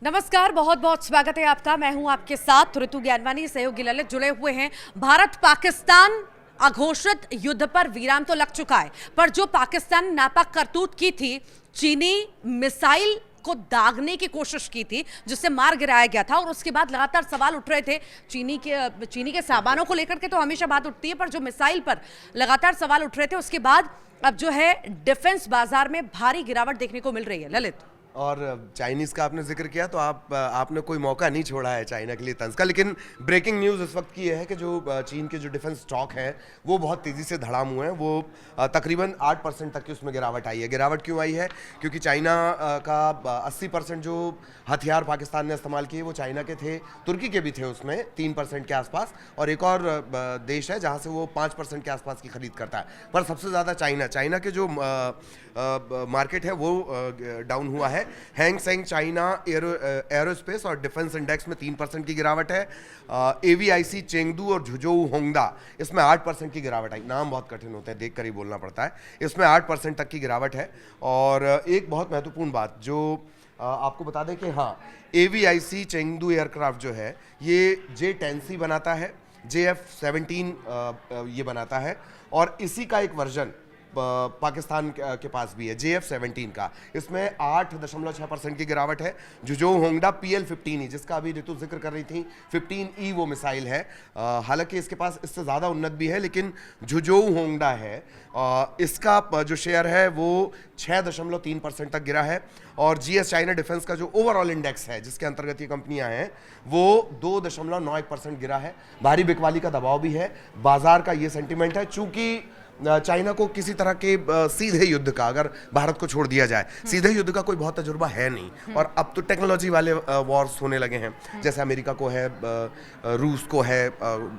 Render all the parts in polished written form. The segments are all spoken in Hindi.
नमस्कार, बहुत बहुत स्वागत है आपका। मैं हूं आपके साथ ऋतु ज्ञानवानी, सहयोगी ललित जुड़े हुए हैं। भारत पाकिस्तान अघोषित युद्ध पर विराम तो लग चुका है, पर जो पाकिस्तान ने नापाक करतूत की थी, चीनी मिसाइल को दागने की कोशिश की थी जिससे मार गिराया गया था, और उसके बाद लगातार सवाल उठ रहे थे चीनी के सामानों को लेकर के तो हमेशा बात उठती है, पर जो मिसाइल पर लगातार सवाल उठ रहे थे, उसके बाद अब जो है डिफेंस बाजार में भारी गिरावट देखने को मिल रही है। ललित, और चाइनीज का आपने जिक्र किया तो आपने कोई मौका नहीं छोड़ा है चाइना के लिए तंज का। लेकिन ब्रेकिंग न्यूज़ इस वक्त की है कि जो चीन के जो डिफेंस स्टॉक हैं वो बहुत तेज़ी से धड़ाम हुए हैं। वो तकरीबन 8% तक की उसमें गिरावट आई है। गिरावट क्यों आई है? क्योंकि चाइना का 80% जो हथियार पाकिस्तान ने इस्तेमाल किए वो चाइना के थे, तुर्की के भी थे उसमें 3% के आसपास, और एक और देश है जहाँ से वो 5% के आसपास की खरीद करता है। पर सबसे ज़्यादा चाइना के जो मार्केट है वो डाउन हुआ है। हैंग सेंग चाइना एरोस्पेस और डिफेंस इंडेक्स में 3% की गिरावट है। एवीआईसी चेंगडू और झुझोऊ होंगडा, इसमें 8% की गिरावट आई। नाम बहुत कठिन होते हैं, देख कर ही बोलना पड़ता है। इसमें 8% तक की गिरावट है। और एक बहुत महत्वपूर्ण बात जो आपको बता दें कि हाँ, एवीआईसी चेंगडू एयरक्राफ्ट जो है ये J-10C बनाता है, JF-17 ये बनाता है, और इसी का एक वर्जन पाकिस्तान के पास भी है, JF-17 का। इसमें 8.6% की गिरावट है। झुझोऊ होंगडा PL-15E, जिसका अभी ऋतु जिक्र कर रही थी, 15E वो मिसाइल है। हालांकि इसके पास इससे ज़्यादा उन्नत भी है, लेकिन झुझोऊ होंगडा है, इसका जो शेयर है वो 6.3% तक गिरा है। और GS चाइना डिफेंस का जो ओवरऑल इंडेक्स है जिसके अंतर्गत ये कंपनियां हैं वो 2.91% गिरा है। भारी बिकवाली का दबाव भी है। बाजार का ये सेंटिमेंट है, चूंकि चाइना को किसी तरह के सीधे युद्ध का, अगर भारत को छोड़ दिया जाए, सीधे युद्ध का कोई बहुत तजुर्बा है नहीं। और अब तो टेक्नोलॉजी वाले वॉर्स होने लगे हैं, जैसे अमेरिका को है, रूस को है,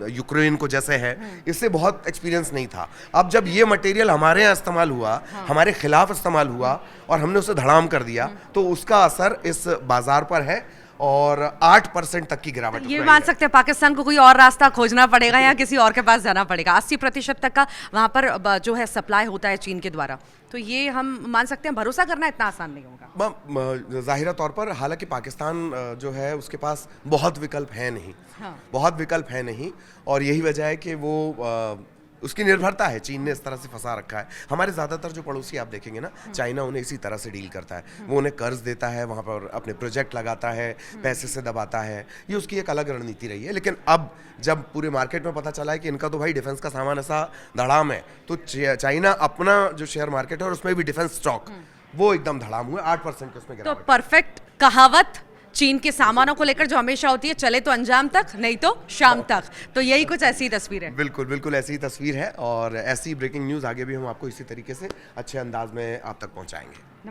यूक्रेन को जैसे है। इससे बहुत एक्सपीरियंस नहीं था। अब जब ये मटेरियल हमारे यहाँ इस्तेमाल हुआ, हमारे खिलाफ इस्तेमाल हुआ और हमने उसे धड़ाम कर दिया, तो उसका असर इस बाजार पर है। और 8% तक की गिरावट। ये मान सकते हैं पाकिस्तान को कोई और रास्ता खोजना पड़ेगा या किसी और के पास जाना पड़ेगा। 80% तक का वहाँ पर जो है सप्लाई होता है चीन के द्वारा, तो ये हम मान सकते हैं भरोसा करना इतना आसान नहीं होगा ज़ाहिरा तौर पर। हालांकि पाकिस्तान जो है उसके पास बहुत विकल्प है नहीं। हाँ। बहुत विकल्प है नहीं, और यही वजह है कि वो उसकी निर्भरता है, चीन ने इस तरह से फंसा रखा है। हमारे ज़्यादातर जो पड़ोसी आप देखेंगे ना, चाइना उन्हें इसी तरह से डील करता है। वो उन्हें कर्ज देता है, वहाँ पर अपने प्रोजेक्ट लगाता है, पैसे से दबाता है। ये उसकी एक अलग रणनीति रही है। लेकिन अब जब पूरे मार्केट में पता चला है कि इनका तो भाई डिफेंस का सामान ऐसा धड़ाम है, तो चाइना अपना जो शेयर मार्केट है और उसमें भी डिफेंस स्टॉक, वो एकदम धड़ाम हुए। 8% के उसमें गिरावट। तो परफेक्ट कहावत चीन के सामानों को लेकर जो हमेशा होती है, चले तो अंजाम तक, नहीं तो शाम तक, तो यही कुछ ऐसी ही तस्वीर है। बिल्कुल बिल्कुल ऐसी ही तस्वीर है, और ऐसी ब्रेकिंग न्यूज़ आगे भी हम आपको इसी तरीके से अच्छे अंदाज में आप तक पहुंचाएंगे।